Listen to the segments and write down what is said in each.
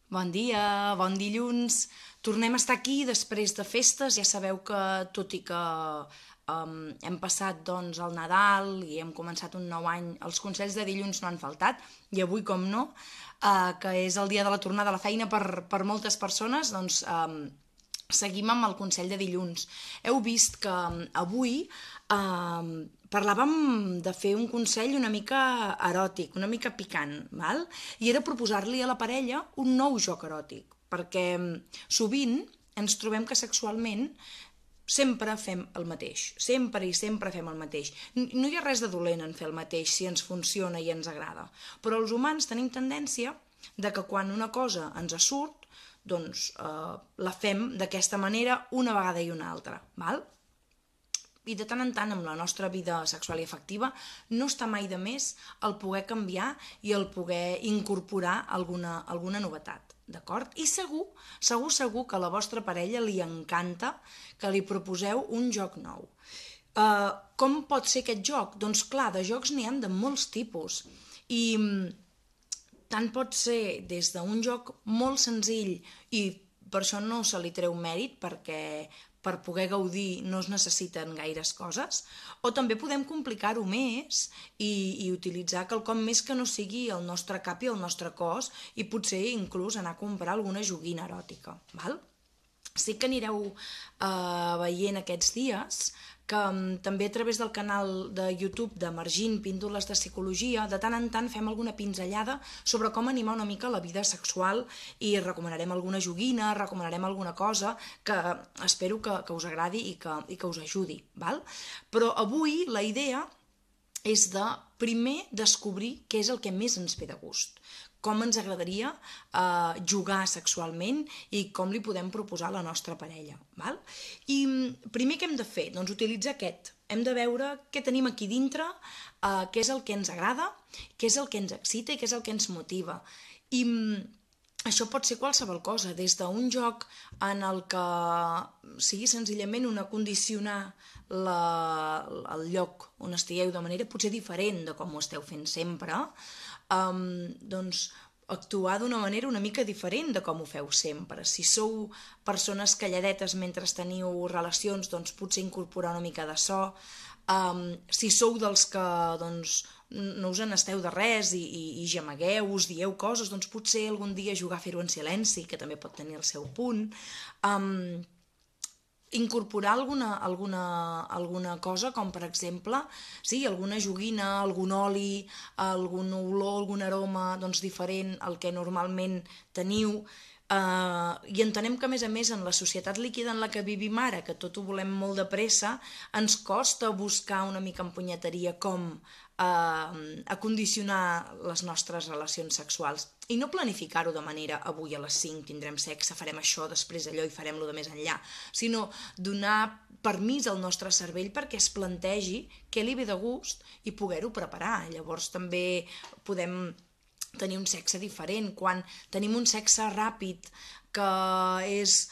Bon dia, bon dilluns. Tornem a estar aquí després de festes. Ja sabeu que, tot i que hem passat doncs, el Nadal i hem començat un nou any, els consells de dilluns no han faltat. I avui, com no, que és el dia de la tornada a la feina per moltes persones, doncs seguim amb el consell de dilluns. Heu vist que avui parlàvem de fer un consell una mica eròtic, una mica picant, val? I era proposar-li a la parella un nou joc eròtic, perquè sovint ens trobem que sexualment sempre fem el mateix, sempre i sempre fem el mateix. No hi ha res de dolent en fer el mateix si ens funciona i ens agrada, però els humans tenim tendència de que quan una cosa ens surt, doncs la fem d'aquesta manera una vegada i una altra, val? I de tant en tant amb la nostra vida sexual i afectiva no està mai de més el poder canviar i el poder incorporar alguna novetat, d'acord? I segur que a la vostra parella li encanta que li proposeu un joc nou. Com pot ser aquest joc? Doncs clar, de jocs n'hi ha de molts tipus i tant pot ser des d'un joc molt senzill i per això no se li treu mèrit perquè per poder gaudir no es necessiten gaires coses, o també podem complicar-ho més i utilitzar quelcom més que no sigui el nostre cap i el nostre cos i potser inclús anar a comprar alguna joguina eròtica, val? Sí que anireu veient aquests dies que també a través del canal de YouTube d'Emergint Píndoles de Psicologia de tant en tant fem alguna pinzellada sobre com animar una mica la vida sexual i recomanarem alguna joguina, recomanarem alguna cosa que espero que us agradi i que us ajudi, val? Però avui la idea és de primer descobrir què és el que més ens ve de gust, com ens agradaria jugar sexualment i com li podem proposar a la nostra parella, val? I primer què hem de fer? Doncs utilitzar aquest. Hem de veure què tenim aquí dintre, què és el que ens agrada, què és el que ens excita i què és el que ens motiva. I això pot ser qualsevol cosa, des d'un joc en el que sigui senzillament un acondicionar el lloc on estigueu de manera potser diferent de com ho esteu fent sempre, doncs actuar d'una manera una mica diferent de com ho feu sempre. Si sou persones calladetes mentre teniu relacions, doncs potser incorporar una mica de so. Si sou dels que doncs, no us n'esteu de res i gemegueu, us dieu coses, doncs potser algun dia jugar a fer-ho en silenci, que també pot tenir el seu punt. Incorporar alguna cosa, com per exemple, sí, alguna joguina, algun oli, algun olor, algun aroma doncs, diferent al que normalment teniu. I entenem que, a més, en la societat líquida en la que vivim ara, que tot ho volem molt de pressa, ens costa buscar una mica en punyeteria com acondicionar les nostres relacions sexuals i no planificar-ho de manera avui a les 5 tindrem sexe, farem això, després allò i farem-lo de més enllà, sinó donar permís al nostre cervell perquè es plantegi què li ve de gust i poder-ho preparar. Llavors també podem tenir un sexe diferent. Quan tenim un sexe ràpid que és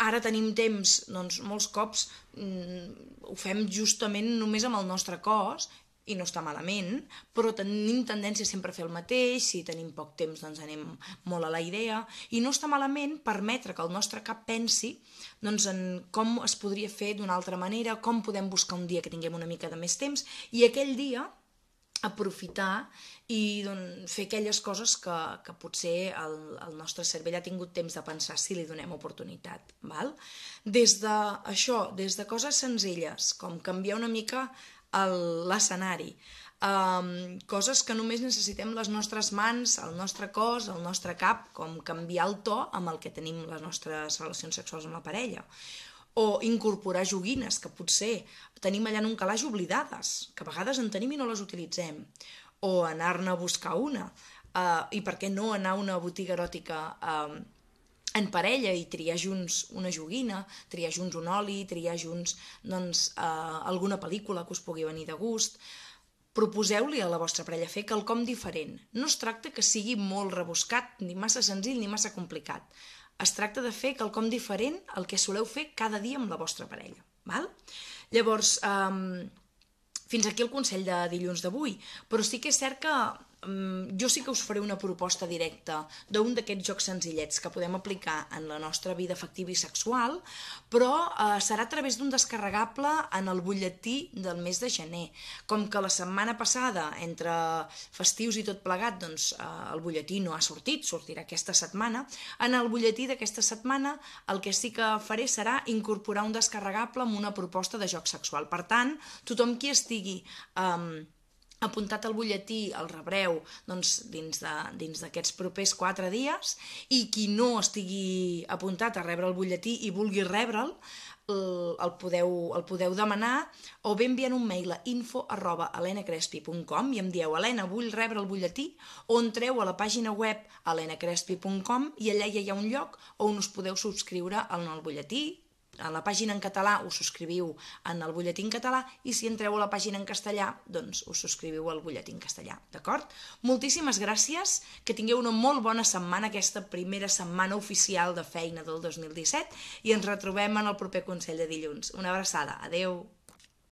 ara tenim temps, doncs molts cops ho fem justament només amb el nostre cos i no està malament, però tenim tendència sempre a fer el mateix, si tenim poc temps doncs anem molt a la idea, i no està malament permetre que el nostre cap pensi doncs, en com es podria fer d'una altra manera, com podem buscar un dia que tinguem una mica de més temps, i aquell dia aprofitar i doncs, fer aquelles coses que potser el nostre cervell ha tingut temps de pensar si li donem oportunitat. Val? Des d'això, des de coses senzilles, com canviar una mica l'escenari, coses que només necessitem les nostres mans, el nostre cos, el nostre cap, com canviar el to amb el que tenim les nostres relacions sexuals amb la parella, o incorporar joguines que potser tenim allà en un calaix oblidades, que a vegades en tenim i no les utilitzem, o anar-ne a buscar una, i per què no anar a una botiga eròtica en parella i triar junts una joguina, triar junts un oli, triar junts doncs, alguna pel·lícula que us pugui venir de gust. Proposeu-li a la vostra parella fer quelcom diferent. No es tracta que sigui molt rebuscat, ni massa senzill ni massa complicat. Es tracta de fer quelcom diferent al que soleu fer cada dia amb la vostra parella. Val? Llavors, fins aquí el consell de dilluns d'avui, però sí que és cert que jo sí que us faré una proposta directa d'un d'aquests jocs senzillets que podem aplicar en la nostra vida afectiva i sexual, però serà a través d'un descarregable en el butlletí del mes de gener. Com que la setmana passada, entre festius i tot plegat, doncs el butlletí no ha sortit, sortirà aquesta setmana, en el butlletí d'aquesta setmana el que sí que faré serà incorporar un descarregable amb una proposta de joc sexual. Per tant, tothom qui estigui apuntat al butlletí el rebreu dins d'aquests propers 4 dies, i qui no estigui apuntat a rebre el butlletí i vulgui rebre'l, el podeu demanar o bé enviant un mail a info@elenacrespi.com i em dieu: Helena, vull rebre el butlletí, o entreu a la pàgina web elenacrespi.com i allà hi ha un lloc on us podeu subscriure en el butlletí. A la pàgina en català us subscriviu en el butlletí en català, i si entreu a la pàgina en castellà, doncs us subscriviu al butlletí en castellà, d'acord? Moltíssimes gràcies, que tingueu una molt bona setmana, aquesta primera setmana oficial de feina del 2017, i ens retrobem en el proper Consell de dilluns. Una abraçada, adeu!